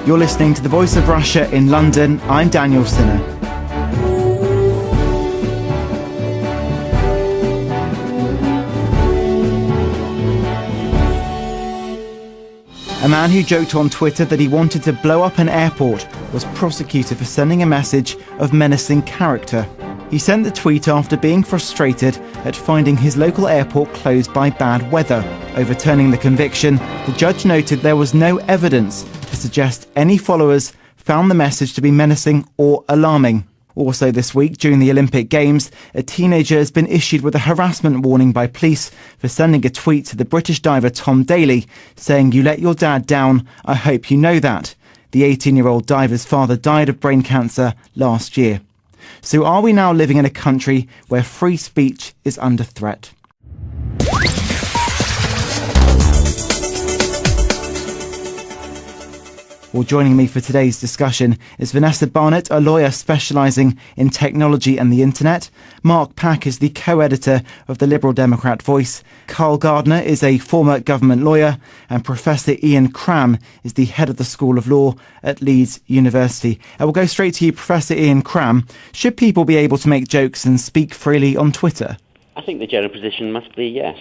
You're listening to The Voice of Russia in London. I'm Daniel Sinner. A man who joked on Twitter that he wanted to blow up an airport was prosecuted for sending a message of menacing character. He sent the tweet after being frustrated at finding his local airport closed by bad weather. Overturning the conviction, the judge noted there was no evidence to suggest any followers found the message to be menacing or alarming. Also this week, during the Olympic Games, a teenager has been issued with a harassment warning by police for sending a tweet to the British diver Tom Daley, saying, "You let your dad down, I hope you know that." The 18-year-old diver's father died of brain cancer last year. So are we now living in a country where free speech is under threat? Well, joining me for today's discussion is Vanessa Barnett, a lawyer specialising in technology and the internet. Mark Pack is the co-editor of the Liberal Democrat Voice. Carl Gardner is a former government lawyer, and Professor Ian Cram is the head of the School of Law at Leeds University. I will go straight to you, Professor Ian Cram. Should people be able to make jokes and speak freely on Twitter? I think the general position must be yes.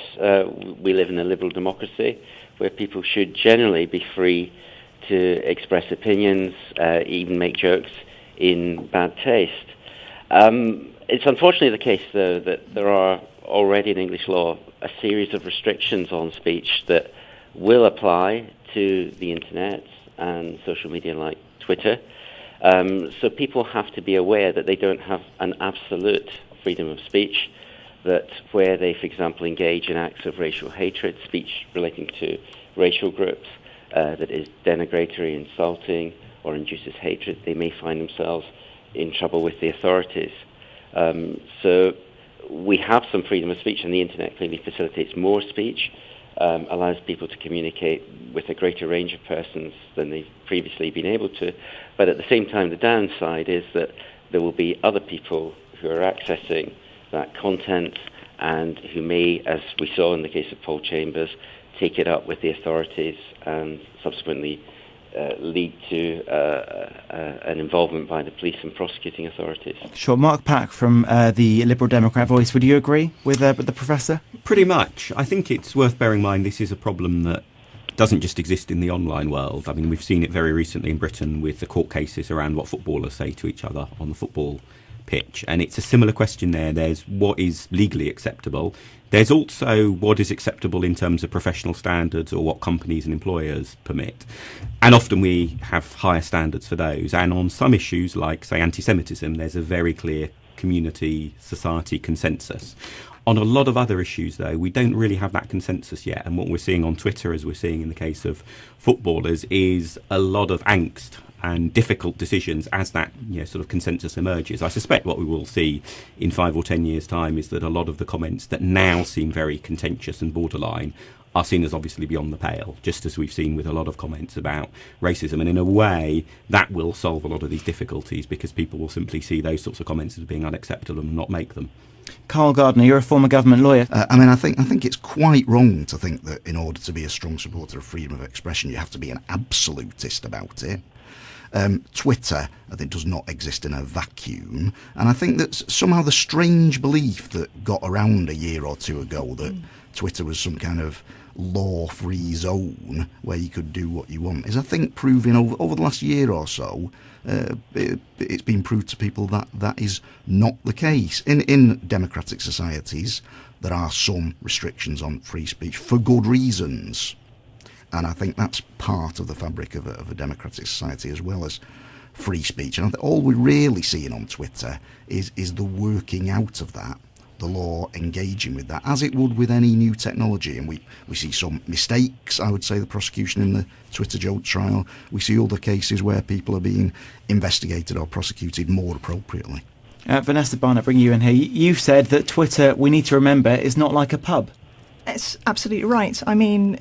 We live in a liberal democracy where people should generally be free to express opinions, even make jokes in bad taste. It's unfortunately the case, though, that there are already in English law a series of restrictions on speech that will apply to the internet and social media like Twitter. So people have to be aware that they don't have an absolute freedom of speech, that where they, for example, engage in acts of racial hatred, speech relating to racial groups, that is denigratory, insulting, or induces hatred, they may find themselves in trouble with the authorities. So we have some freedom of speech, and the internet clearly facilitates more speech, allows people to communicate with a greater range of persons than they've previously been able to. But at the same time, the downside is that there will be other people who are accessing that content and who may, as we saw in the case of Paul Chambers, take it up with the authorities and subsequently lead to an involvement by the police and prosecuting authorities. Sure. Mark Pack from the Liberal Democrat Voice, would you agree with the Professor? Pretty much. I think it's worth bearing in mind this is a problem that doesn't just exist in the online world. I mean, we've seen it very recently in Britain with the court cases around what footballers say to each other on the football pitch, and it's a similar question there. There's what is legally acceptable. There's also what is acceptable in terms of professional standards or what companies and employers permit. And often we have higher standards for those. And on some issues like, say, anti-Semitism, there's a very clear community, society consensus. On a lot of other issues, though, we don't really have that consensus yet. And what we're seeing on Twitter, as we're seeing in the case of footballers, is a lot of angst and difficult decisions as that sort of consensus emerges. I suspect what we will see in 5 or 10 years' time is that a lot of the comments that now seem very contentious and borderline are seen as obviously beyond the pale, just as we've seen with a lot of comments about racism. And in a way, that will solve a lot of these difficulties because people will simply see those sorts of comments as being unacceptable and not make them. Carl Gardner, you're a former government lawyer. I think it's quite wrong to think that in order to be a strong supporter of freedom of expression, you have to be an absolutist about it. Twitter, I think, does not exist in a vacuum. And I think that somehow the strange belief that got around a year or two ago that Twitter was some kind of law-free zone where you could do what you want is, I think, proving over the last year or so, it's been proved to people that that is not the case. In democratic societies, there are some restrictions on free speech for good reasons. And I think that's part of the fabric of a democratic society as well as free speech. And I think all we're really seeing on Twitter is the working out of that, the law engaging with that, as it would with any new technology. And we see some mistakes, I would say, the prosecution in the Twitter joke trial. We see other cases where people are being investigated or prosecuted more appropriately. Vanessa Barnett, bring you in here. You've said that Twitter, we need to remember, is not like a pub. It's absolutely right. I mean,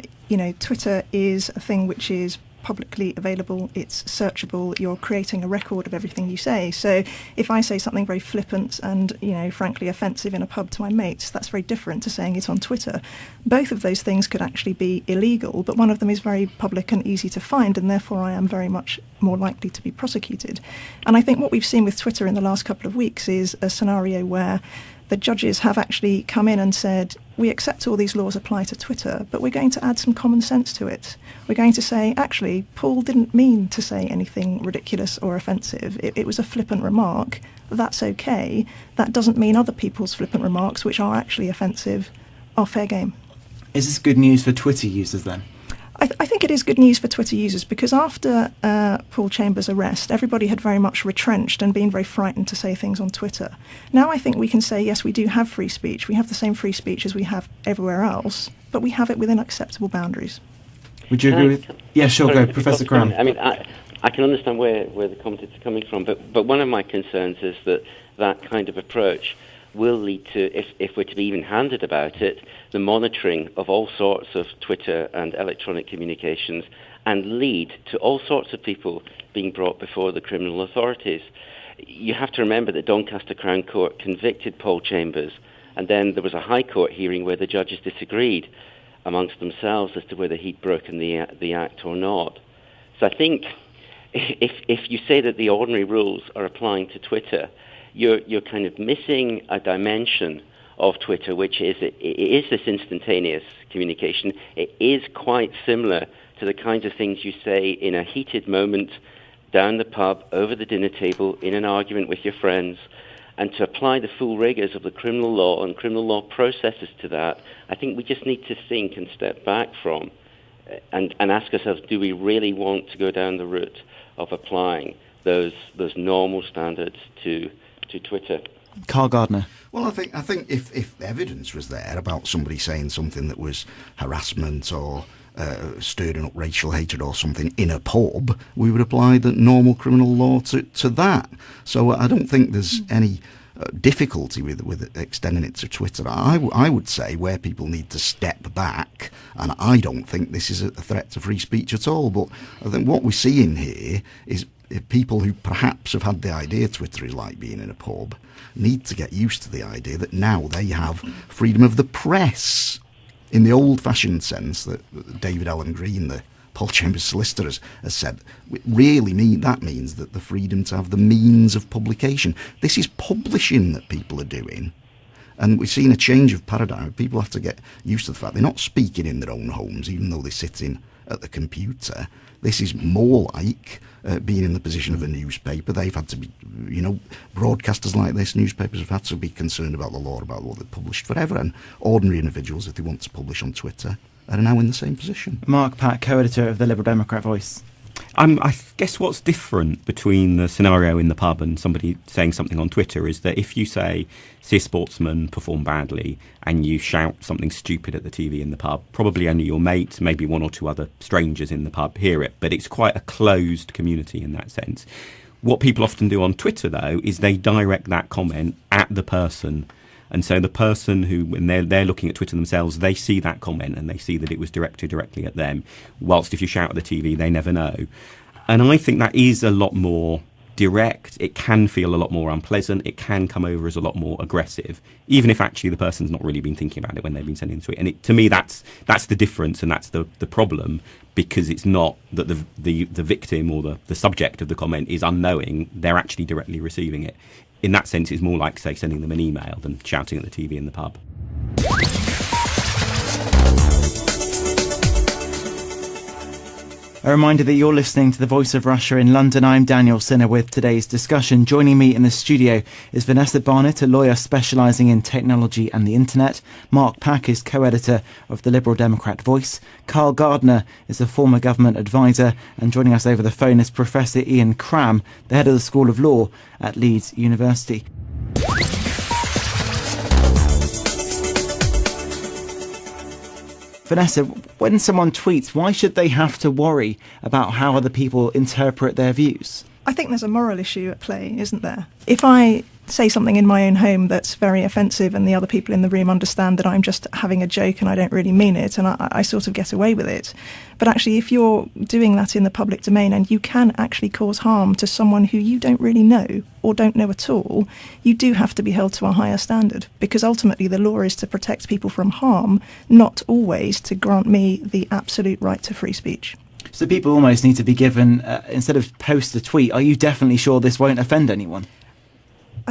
Twitter is a thing which is publicly available, it's searchable, you're creating a record of everything you say. So if I say something very flippant and, frankly offensive in a pub to my mates, that's very different to saying it on Twitter. Both of those things could actually be illegal, but one of them is very public and easy to find, and therefore I am very much more likely to be prosecuted. And I think what we've seen with Twitter in the last couple of weeks is a scenario where the judges have actually come in and said, we accept all these laws apply to Twitter, but we're going to add some common sense to it. We're going to say, actually, Paul didn't mean to say anything ridiculous or offensive. It was a flippant remark. That's okay. That doesn't mean other people's flippant remarks, which are actually offensive, are fair game. Is this good news for Twitter users then? I think it is good news for Twitter users because after Paul Chambers' arrest, everybody had very much retrenched and been very frightened to say things on Twitter. Now I think we can say, yes, we do have free speech. We have the same free speech as we have everywhere else, but we have it within acceptable boundaries. Would you agree with? Yeah, sure, go. Professor Cram. I mean, I can understand where the comments are coming from, but one of my concerns is that kind of approach will lead to, if we're to be even-handed about it, the monitoring of all sorts of Twitter and electronic communications and lead to all sorts of people being brought before the criminal authorities. You have to remember that Doncaster Crown Court convicted Paul Chambers, and then there was a High Court hearing where the judges disagreed amongst themselves as to whether he'd broken the act or not. So I think if you say that the ordinary rules are applying to Twitter, you're kind of missing a dimension of Twitter, which is it is this instantaneous communication. It is quite similar to the kinds of things you say in a heated moment down the pub, over the dinner table, in an argument with your friends. And to apply the full rigours of the criminal law and criminal law processes to that, I think we just need to think and step back from and ask ourselves, do we really want to go down the route of applying those normal standards to Twitter? Carl Gardner. Well, I think if evidence was there about somebody saying something that was harassment or stirring up racial hatred or something in a pub, we would apply the normal criminal law to that. So I don't think there's any difficulty with extending it to Twitter. I would say where people need to step back, and I don't think this is a threat to free speech at all, but I think what we're seeing here is people who perhaps have had the idea Twitter is like being in a pub need to get used to the idea that now they have freedom of the press in the old-fashioned sense that David Allen Green, the Paul Chambers solicitor, has said. That means that the freedom to have the means of publication. This is publishing that people are doing. And we've seen a change of paradigm. People have to get used to the fact they're not speaking in their own homes, even though they're sitting at the computer. This is more like being in the position of a newspaper. They've had to be, broadcasters like this, newspapers have had to be concerned about the law, about what they've published forever. And ordinary individuals, if they want to publish on Twitter, are now in the same position. Mark Pack, co-editor of the Liberal Democrat Voice. I guess what's different between the scenario in the pub and somebody saying something on Twitter is that if you see a sportsman perform badly and you shout something stupid at the TV in the pub, probably only your mates, maybe one or two other strangers in the pub hear it, but it's quite a closed community in that sense. What people often do on Twitter, though, is they direct that comment at the person. And so the person who, when they're looking at Twitter themselves, they see that comment and they see that it was directed directly at them. Whilst if you shout at the TV, they never know. And I think that is a lot more direct. It can feel a lot more unpleasant. It can come over as a lot more aggressive, even if actually the person's not really been thinking about it when they've been sending the tweet. And to me, that's the difference, and that's the problem, because it's not that the victim or the subject of the comment is unknowing. They're actually directly receiving it. In that sense, it's more like, say, sending them an email than shouting at the TV in the pub. A reminder that you're listening to The Voice of Russia in London. I'm Daniel Sinner with today's discussion. Joining me in the studio is Vanessa Barnett, a lawyer specialising in technology and the internet. Mark Pack is co-editor of the Liberal Democrat Voice. Carl Gardner is a former government advisor. And joining us over the phone is Professor Ian Cram, the head of the School of Law at Leeds University. Vanessa, when someone tweets, why should they have to worry about how other people interpret their views? I think there's a moral issue at play, isn't there? If I say something in my own home that's very offensive and the other people in the room understand that I'm just having a joke and I don't really mean it, and I sort of get away with it. But actually, if you're doing that in the public domain and you can actually cause harm to someone who you don't really know or don't know at all, you do have to be held to a higher standard, because ultimately the law is to protect people from harm, not always to grant me the absolute right to free speech. So people almost need to be given, instead of post a tweet, are you definitely sure this won't offend anyone?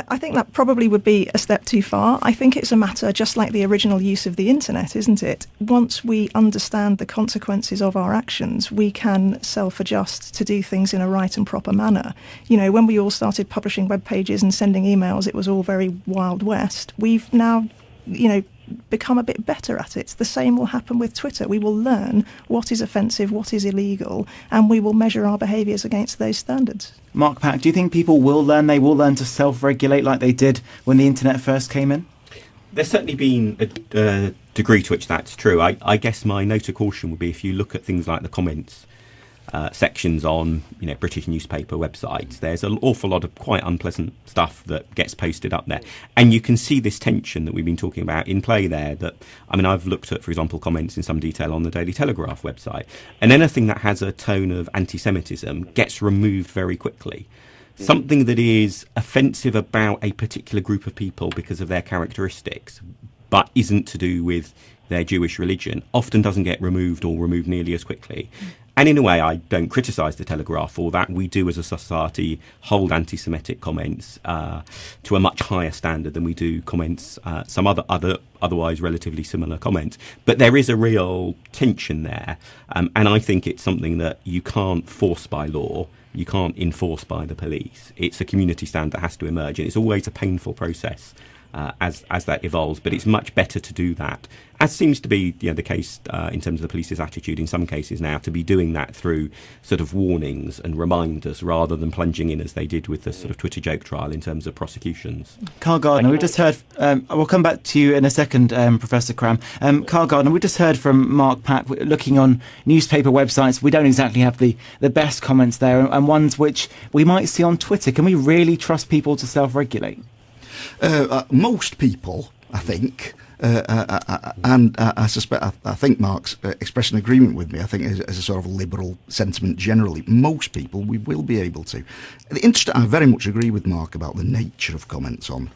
I think that probably would be a step too far. I think it's a matter just like the original use of the internet, isn't it? Once we understand the consequences of our actions, we can self-adjust to do things in a right and proper manner. You know, when we all started publishing web pages and sending emails, it was all very Wild West. We've now, you know, become a bit better at it. The same will happen with Twitter. We will learn what is offensive, what is illegal, and we will measure our behaviours against those standards. Mark Pack, do you think people will learn? They will learn to self-regulate like they did when the internet first came in? There's certainly been a degree to which that's true. I guess my note of caution would be if you look at things like the comments sections on, you know, British newspaper websites, there's an awful lot of quite unpleasant stuff that gets posted up there, and you can see this tension that we've been talking about in play there. That, I mean, I've looked at, for example, comments in some detail on the Daily Telegraph website, and anything that has a tone of anti-Semitism gets removed very quickly. Something that is offensive about a particular group of people because of their characteristics, but isn't to do with their Jewish religion, often doesn't get removed or removed nearly as quickly. And in a way, I don't criticise the Telegraph for that. We do, as a society, hold anti-Semitic comments to a much higher standard than we do comments, some otherwise relatively similar comments. But there is a real tension there, and I think it's something that you can't force by law. You can't enforce by the police. It's a community stand that has to emerge, and it's always a painful process as that evolves. But it's much better to do that, as seems to be, you know, the case in terms of the police's attitude in some cases now, to be doing that through sort of warnings and reminders rather than plunging in as they did with the sort of Twitter joke trial in terms of prosecutions. Carl Gardner, we just heard, we'll come back to you in a second, Professor Cram. Carl Gardner, we just heard from Mark Pack, looking on newspaper websites, we don't exactly have the best comments there, and ones which we might see on Twitter. Can we really trust people to self-regulate? Most people, I think, and I suspect, I think Mark's expressed an agreement with me. I think as a sort of liberal sentiment generally, most people we will be able to. I very much agree with Mark about the nature of comments on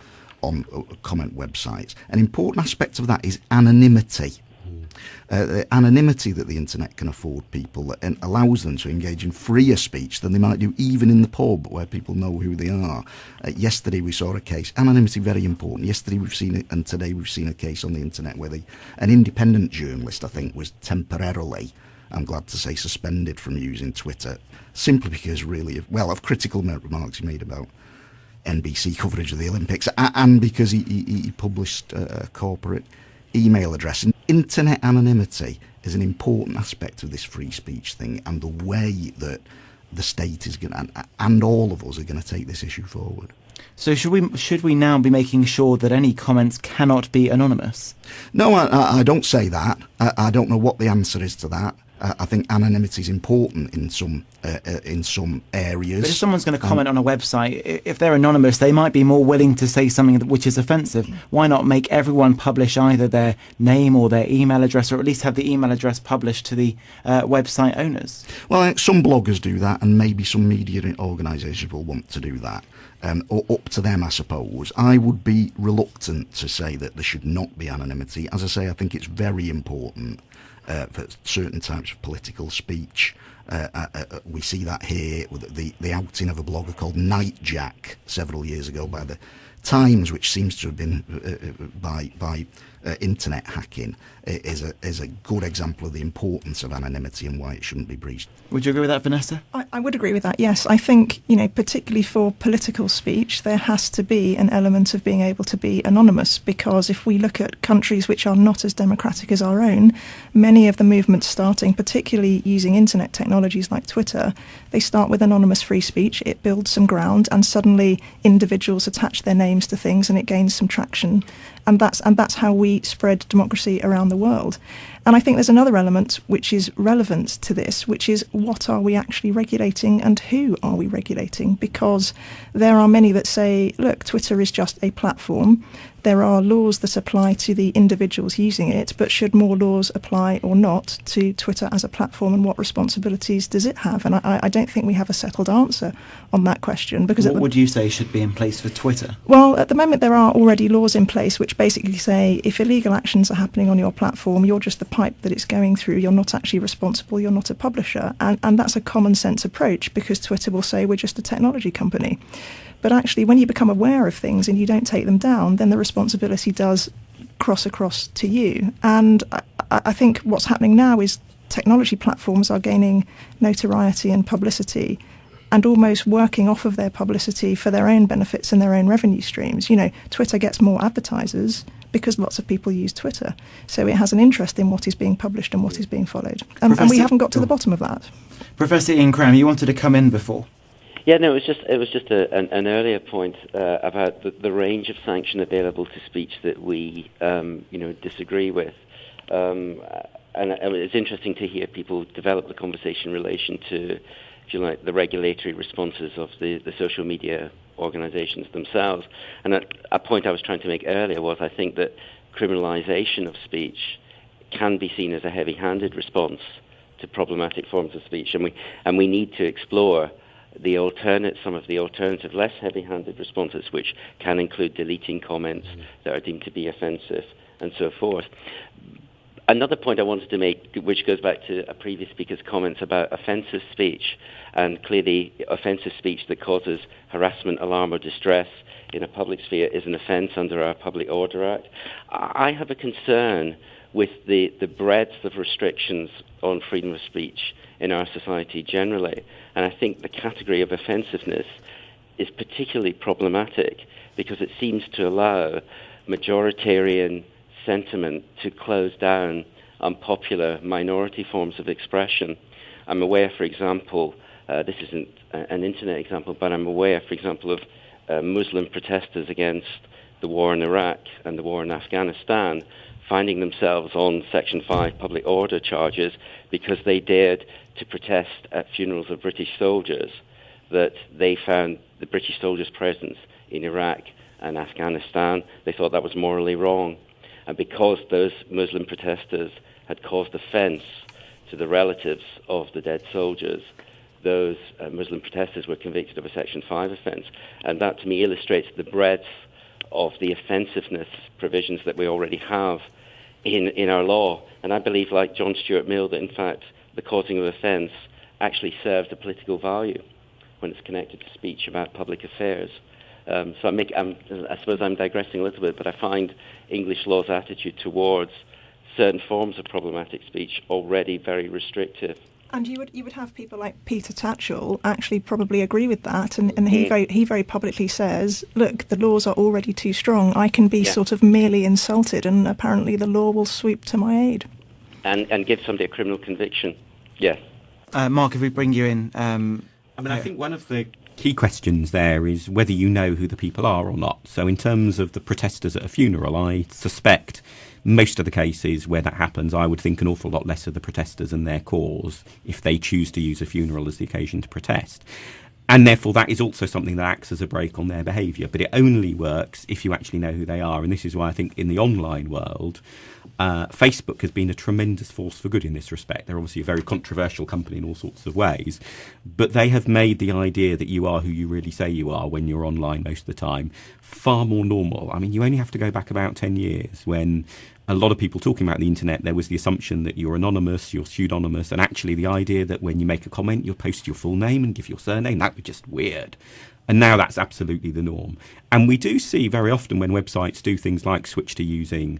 comment websites. An important aspect of that is anonymity. The anonymity that the internet can afford people and allows them to engage in freer speech than they might do even in the pub where people know who they are. Yesterday we saw a case, anonymity very important. Yesterday we've seen it, and today we've seen a case on the internet where an independent journalist, I think, was temporarily, I'm glad to say, suspended from using Twitter simply because of critical remarks he made about NBC coverage of the Olympics, and because he published a corporate email address. And internet anonymity is an important aspect of this free speech thing, and the way that the state is going to, and all of us are going to take this issue forward. So should we now be making sure that any comments cannot be anonymous? No, I don't say that. I don't know what the answer is to that. I think anonymity is important in some areas. But if someone's going to comment on a website, if they're anonymous, they might be more willing to say something which is offensive. Why not make everyone publish either their name or their email address, or at least have the email address published to the website owners? Well, some bloggers do that, and maybe some media organisations will want to do that. Or up to them, I suppose. I would be reluctant to say that there should not be anonymity. As I say, I think it's very important for certain types of political speech. We see that here with the outing of a blogger called Nightjack several years ago by the Times, which seems to have been by internet hacking, is a good example of the importance of anonymity and why it shouldn't be breached. Would you agree with that, Vanessa? I would agree with that, yes. I think, particularly for political speech, there has to be an element of being able to be anonymous, because if we look at countries which are not as democratic as our own, many of the movements starting, particularly using internet technologies like Twitter, they start with anonymous free speech, it builds some ground, and suddenly individuals attach their name names to things and it gains some traction. And that's how we spread democracy around the world. And I think there's another element which is relevant to this, which is what are we actually regulating and who are we regulating? Because there are many that say, look, Twitter is just a platform. There are laws that apply to the individuals using it, but should more laws apply or not to Twitter as a platform, and what responsibilities does it have? And I don't think we have a settled answer on that question. Because what would you say should be in place for Twitter? Well, at the moment there are already laws in place which basically say if illegal actions are happening on your platform, you're just the pipe that it's going through. You're not actually responsible. You're not a publisher. And that's a common sense approach, because Twitter will say we're just a technology company. But actually, when you become aware of things and you don't take them down, then the responsibility does cross across to you. And I think what's happening now is technology platforms are gaining notoriety and publicity and almost working off of their publicity for their own benefits and their own revenue streams. You know, Twitter gets more advertisers because lots of people use Twitter. So it has an interest in what is being published and what is being followed. And we haven't got to the bottom of that. Professor Ian Cram, you wanted to come in before. Yeah, no, it was just an earlier point about the range of sanction available to speech that we disagree with, and it's interesting to hear people develop the conversation in relation to, if you like, the regulatory responses of the social media organisations themselves. And a point I was trying to make earlier was I think that criminalisation of speech can be seen as a heavy-handed response to problematic forms of speech, and we need to explore some of the alternative, less heavy-handed responses, which can include deleting comments that are deemed to be offensive and so forth. Another point I wanted to make, which goes back to a previous speaker's comments about offensive speech, and clearly offensive speech that causes harassment, alarm or distress in a public sphere is an offence under our Public Order Act. I have a concern with the breadth of restrictions on freedom of speech in our society generally. And I think the category of offensiveness is particularly problematic because it seems to allow majoritarian sentiment to close down unpopular minority forms of expression. I'm aware, for example, this isn't an internet example, but I'm aware, for example, of Muslim protesters against the war in Iraq and the war in Afghanistan finding themselves on Section 5 public order charges because they dared to protest at funerals of British soldiers that they found the British soldiers' presence in Iraq and Afghanistan, they thought that was morally wrong. And because those Muslim protesters had caused offence to the relatives of the dead soldiers, those Muslim protesters were convicted of a Section 5 offence. And that, to me, illustrates the breadth of the offensiveness provisions that we already have in our law. And I believe, like John Stuart Mill, that in fact the causing of offence actually serves a political value when it's connected to speech about public affairs. So I suppose I'm digressing a little bit, but I find English law's attitude towards certain forms of problematic speech already very restrictive. And you would have people like Peter Tatchell actually probably agree with that, and he very publicly says, look, the laws are already too strong. I can be sort of merely insulted, and apparently the law will swoop to my aid. And give somebody a criminal conviction. Yes. Mark, if we bring you in, I think one of the key questions there is whether you know who the people are or not. So in terms of the protesters at a funeral, I suspect most of the cases where that happens, I would think an awful lot less of the protesters and their cause if they choose to use a funeral as the occasion to protest. And therefore that is also something that acts as a brake on their behaviour. But it only works if you actually know who they are. And this is why I think in the online world, Facebook has been a tremendous force for good in this respect. They're obviously a very controversial company in all sorts of ways, but they have made the idea that you are who you really say you are when you're online most of the time far more normal. I mean, you only have to go back about 10 years when a lot of people talking about the internet, there was the assumption that you're anonymous, you're pseudonymous, and actually the idea that when you make a comment, you'll post your full name and give your surname, that was just weird. And now that's absolutely the norm. And we do see very often when websites do things like switch to using,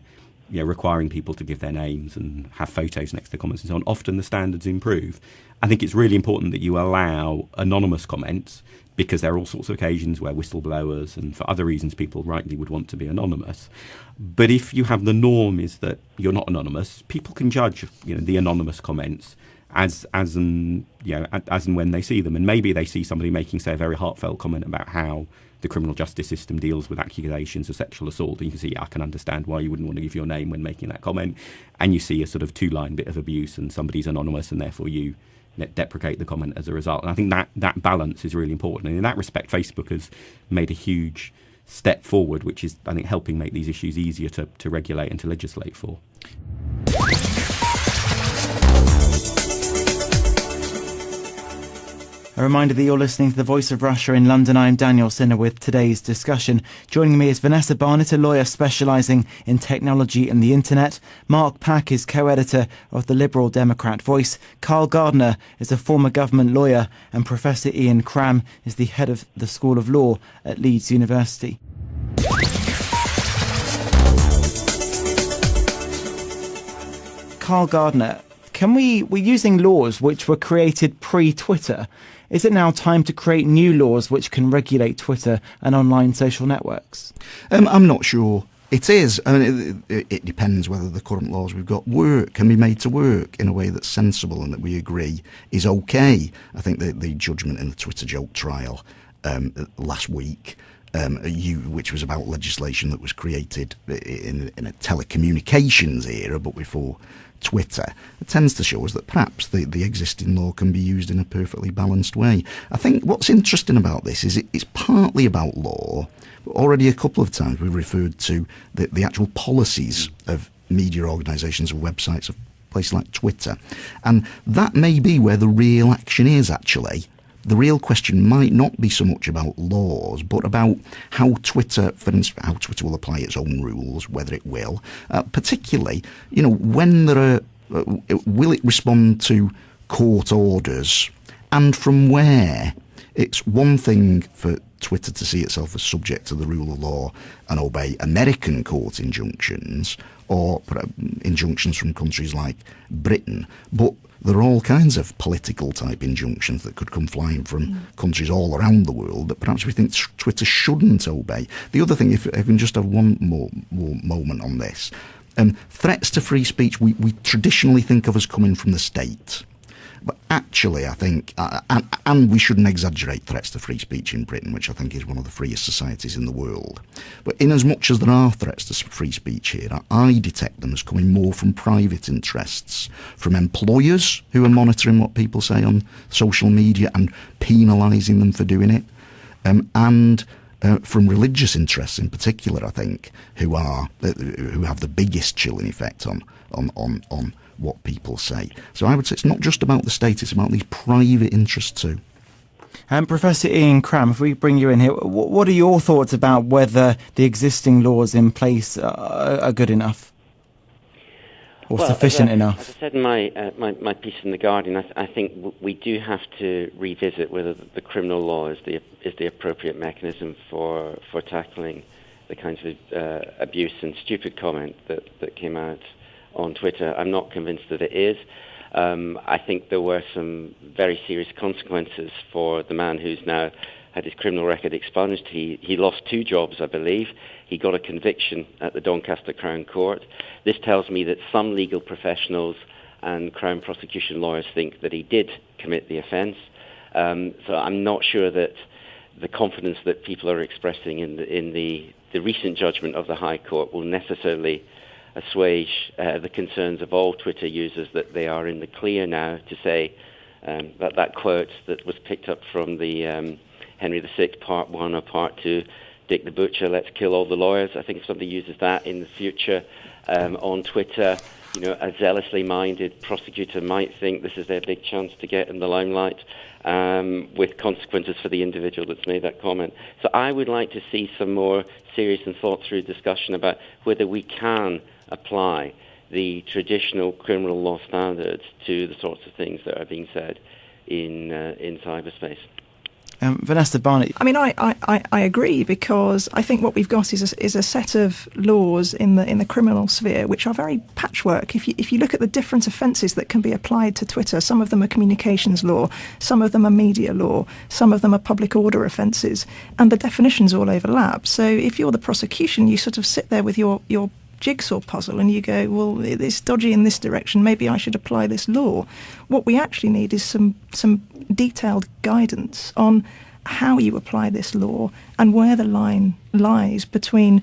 requiring people to give their names and have photos next to their comments and so on, often the standards improve. I think it's really important that you allow anonymous comments because there are all sorts of occasions where whistleblowers and for other reasons people rightly would want to be anonymous. But if you have the norm is that you're not anonymous, people can judge the anonymous comments as and when they see them. And maybe they see somebody making, say, a very heartfelt comment about how the criminal justice system deals with accusations of sexual assault, and you can see, I can understand why you wouldn't want to give your name when making that comment. And you see a sort of 2-line bit of abuse and somebody's anonymous and therefore you deprecate the comment as a result. And I think that balance is really important. And in that respect, Facebook has made a huge step forward, which is, I think, helping make these issues easier to regulate and to legislate for. A reminder that you're listening to The Voice of Russia in London. I'm Daniel Sinner with today's discussion. Joining me is Vanessa Barnett, a lawyer specialising in technology and the internet. Mark Pack is co-editor of the Liberal Democrat Voice. Carl Gardner is a former government lawyer, and Professor Ian Cram is the head of the School of Law at Leeds University. Carl Gardner, we're using laws which were created pre-Twitter. Is it now time to create new laws which can regulate Twitter and online social networks? I'm not sure it is. I mean, it depends whether the current laws we've got can be made to work in a way that's sensible and that we agree is okay. I think the judgment in the Twitter joke trial last week, which was about legislation that was created in a telecommunications era, but before Twitter, it tends to show us that perhaps the existing law can be used in a perfectly balanced way. I think what's interesting about this is it's partly about law, but already a couple of times we've referred to the actual policies of media organisations and websites of places like Twitter. And that may be where the real action is, actually. The real question might not be so much about laws, but about how Twitter, for instance, how Twitter will apply its own rules, whether it will. Particularly, when there are, will it respond to court orders, and from where? It's one thing for Twitter to see itself as subject to the rule of law and obey American court injunctions, or injunctions from countries like Britain, but there are all kinds of political type injunctions that could come flying from countries all around the world that perhaps we think Twitter shouldn't obey. The other thing, if I can just have one more moment on this, threats to free speech we traditionally think of as coming from the state. But actually, I think, and we shouldn't exaggerate threats to free speech in Britain, which I think is one of the freest societies in the world. But in as much as there are threats to free speech here, I detect them as coming more from private interests, from employers who are monitoring what people say on social media and penalising them for doing it, and from religious interests in particular, I think, who have the biggest chilling effect on what people say. So I would say it's not just about the state, it's about these private interests too. Professor Ian Cram, if we bring you in here, what are your thoughts about whether the existing laws in place are good enough or sufficient enough? As I said in my piece in The Guardian, I think we do have to revisit whether the criminal law is the appropriate mechanism for tackling the kinds of abuse and stupid comment that came out on Twitter. I'm not convinced that it is. I think there were some very serious consequences for the man who's now had his criminal record expunged. He lost 2 jobs, I believe. He got a conviction at the Doncaster Crown Court. This tells me that some legal professionals and Crown prosecution lawyers think that he did commit the offence. So I'm not sure that the confidence that people are expressing in the recent judgment of the High Court will necessarily assuage the concerns of all Twitter users that they are in the clear now to say that quote that was picked up from the Henry VI Part 1 or Part 2, Dick the Butcher, let's kill all the lawyers. I think if somebody uses that in the future on Twitter, a zealously minded prosecutor might think this is their big chance to get in the limelight, with consequences for the individual that's made that comment. So I would like to see some more serious and thought-through discussion about whether we can apply the traditional criminal law standards to the sorts of things that are being said in cyberspace. Vanessa Barnett. I mean, I agree, because I think what we've got is a set of laws in the criminal sphere which are very patchwork. If you look at the different offences that can be applied to Twitter, some of them are communications law, some of them are media law, some of them are public order offences, and the definitions all overlap. So if you're the prosecution, you sort of sit there with your jigsaw puzzle and you go, well, it's dodgy in this direction, maybe I should apply this law. What we actually need is some detailed guidance on how you apply this law and where the line lies between,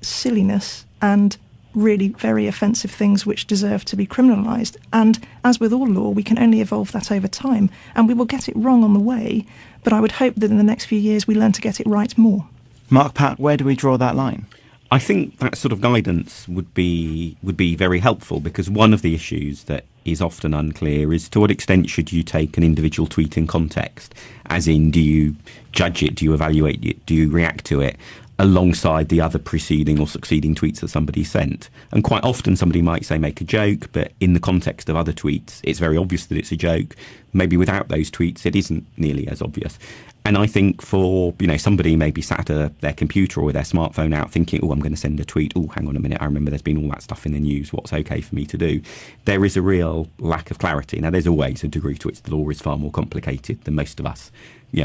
silliness and really very offensive things which deserve to be criminalised. And as with all law, we can only evolve that over time, and we will get it wrong on the way, but I would hope that in the next few years we learn to get it right more. Mark Pack, where do we draw that line? I think that sort of guidance would be very helpful, because one of the issues that is often unclear is to what extent should you take an individual tweet in context? As in, do you judge it, do you evaluate it, do you react to it alongside the other preceding or succeeding tweets that somebody sent? And quite often somebody might say make a joke, but in the context of other tweets, it's very obvious that it's a joke. Maybe without those tweets, it isn't nearly as obvious. And I think for, somebody maybe sat at their computer or with their smartphone out thinking, I'm going to send a tweet. Hang on a minute. I remember there's been all that stuff in the news. What's okay for me to do? There is a real lack of clarity. Now, there's always a degree to which the law is far more complicated than most of us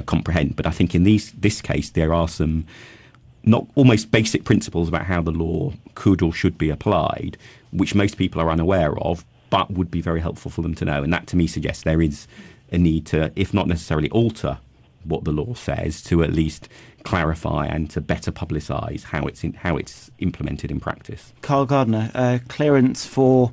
comprehend. But I think in this case, there are some not almost basic principles about how the law could or should be applied, which most people are unaware of, but would be very helpful for them to know. And that to me suggests there is a need to, if not necessarily alter what the law says, to at least clarify and to better publicise how it's implemented in practice. Carl Gardner, clearance for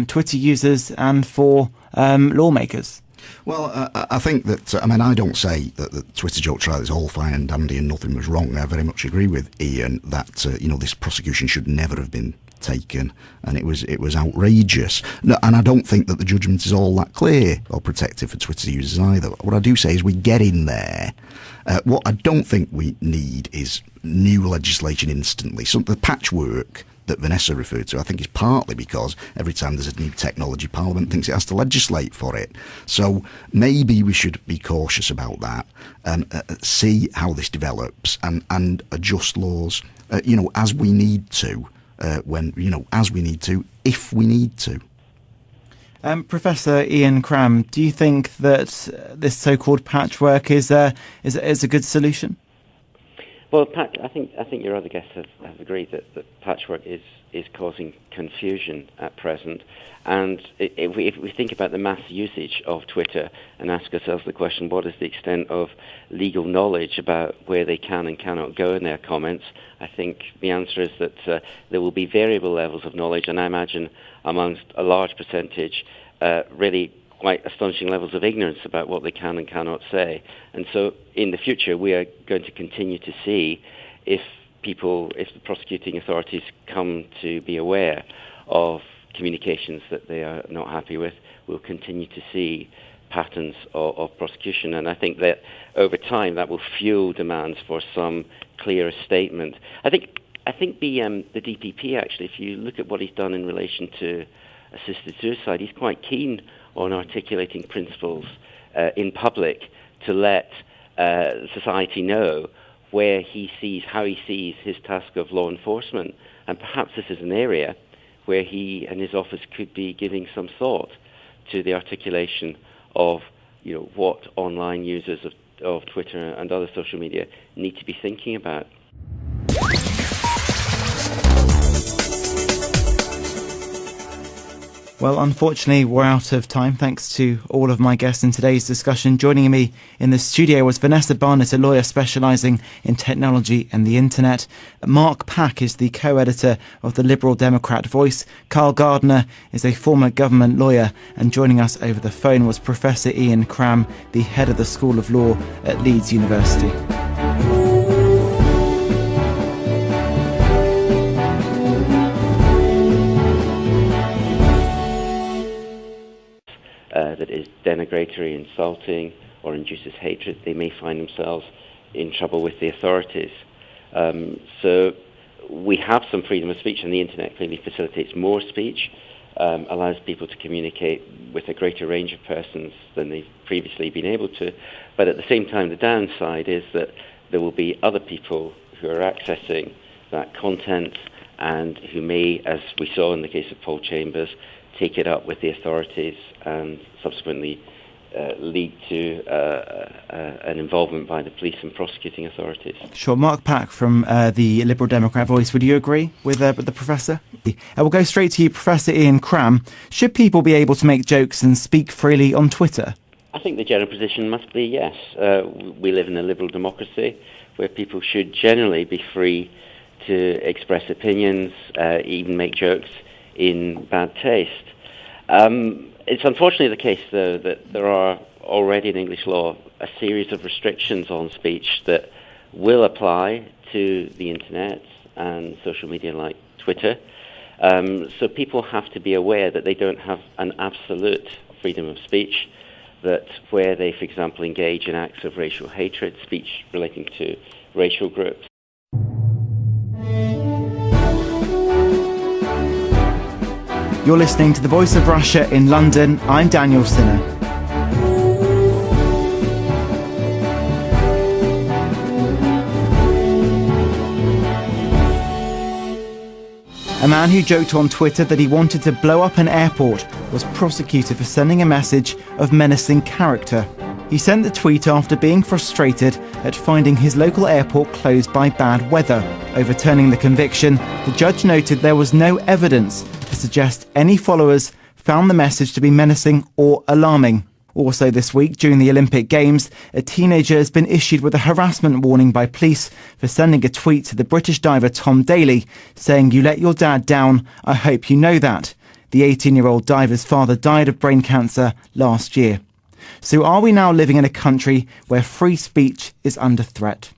Twitter users and for lawmakers. Well, I think that, I don't say that the Twitter joke trial is all fine and dandy and nothing was wrong. I very much agree with Ian that, this prosecution should never have been taken, and it was outrageous. No, and I don't think that the judgment is all that clear or protective for Twitter users either. What I do say is we get in there. What I don't think we need is new legislation instantly. The patchwork that Vanessa referred to, I think, is partly because every time there's a new technology, Parliament thinks it has to legislate for it. So maybe we should be cautious about that and see how this develops and adjust laws, as we need to. As we need to, if we need to. Professor Ian Cram, do you think that this so-called patchwork is a good solution? Well, I think your other guests have agreed that patchwork is causing confusion at present. And if we think about the mass usage of Twitter and ask ourselves the question, what is the extent of legal knowledge about where they can and cannot go in their comments, I think the answer is that there will be variable levels of knowledge, and I imagine amongst a large percentage, really quite astonishing levels of ignorance about what they can and cannot say. And so in the future, we are going to continue to see if the prosecuting authorities come to be aware of communications that they are not happy with, we'll continue to see patterns of prosecution. And I think that over time that will fuel demands for some clearer statement. I think the DPP, actually, if you look at what he's done in relation to assisted suicide, he's quite keen on articulating principles in public to let society know how he sees his task of law enforcement. And perhaps this is an area where he and his office could be giving some thought to the articulation of what online users of Twitter and other social media need to be thinking about. Well, unfortunately, we're out of time. Thanks to all of my guests in today's discussion. Joining me in the studio was Vanessa Barnett, a lawyer specialising in technology and the internet. Mark Pack is the co-editor of the Liberal Democrat Voice. Carl Gardner is a former government lawyer. And joining us over the phone was Professor Ian Cram, the head of the School of Law at Leeds University. That is denigratory, insulting, or induces hatred, they may find themselves in trouble with the authorities. So we have some freedom of speech, and the internet clearly facilitates more speech, allows people to communicate with a greater range of persons than they've previously been able to. But at the same time, the downside is that there will be other people who are accessing that content and who may, as we saw in the case of Paul Chambers, take it up with the authorities and subsequently lead to an involvement by the police and prosecuting authorities. Sure. Mark Pack from the Liberal Democrat Voice, would you agree with the Professor? We'll go straight to you, Professor Ian Cram. Should people be able to make jokes and speak freely on Twitter? I think the general position must be yes. We live in a liberal democracy where people should generally be free to express opinions, even make jokes in bad taste. It's unfortunately the case, though, that there are already in English law a series of restrictions on speech that will apply to the internet and social media like Twitter. So people have to be aware that they don't have an absolute freedom of speech, that where they, for example, engage in acts of racial hatred, speech relating to racial groups. You're listening to The Voice of Russia in London. I'm Daniel Sinner. A man who joked on Twitter that he wanted to blow up an airport was prosecuted for sending a message of menacing character. He sent the tweet after being frustrated at finding his local airport closed by bad weather. Overturning the conviction, the judge noted there was no evidence to suggest any followers found the message to be menacing or alarming. Also this week, during the Olympic Games, a teenager has been issued with a harassment warning by police for sending a tweet to the British diver Tom Daley, saying, "You let your dad down, I hope you know that." The 18-year-old diver's father died of brain cancer last year. So are we now living in a country where free speech is under threat?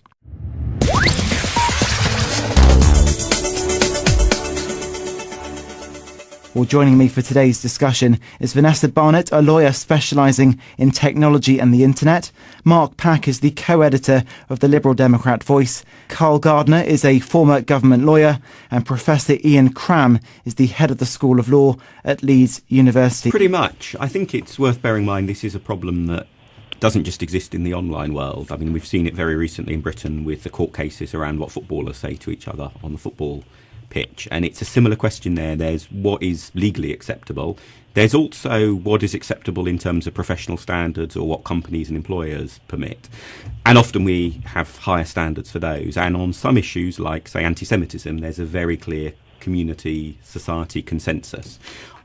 Well, joining me for today's discussion is Vanessa Barnett, a lawyer specialising in technology and the internet. Mark Pack is the co-editor of the Liberal Democrat Voice. Carl Gardner is a former government lawyer, and Professor Ian Cram is the head of the School of Law at Leeds University. Pretty much. I think it's worth bearing in mind this is a problem that doesn't just exist in the online world. I mean, we've seen it very recently in Britain with the court cases around what footballers say to each other on the football pitch, and it's a similar question there. There's what is legally acceptable. There's also what is acceptable in terms of professional standards or what companies and employers permit. And often we have higher standards for those. And on some issues, like, say, anti-Semitism, there's a very clear community, society consensus.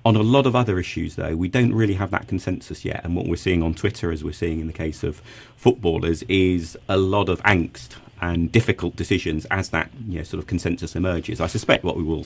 On a lot of other issues, though, we don't really have that consensus yet. And what we're seeing on Twitter, as we're seeing in the case of footballers, is a lot of angst and difficult decisions as that sort of consensus emerges. I suspect what we will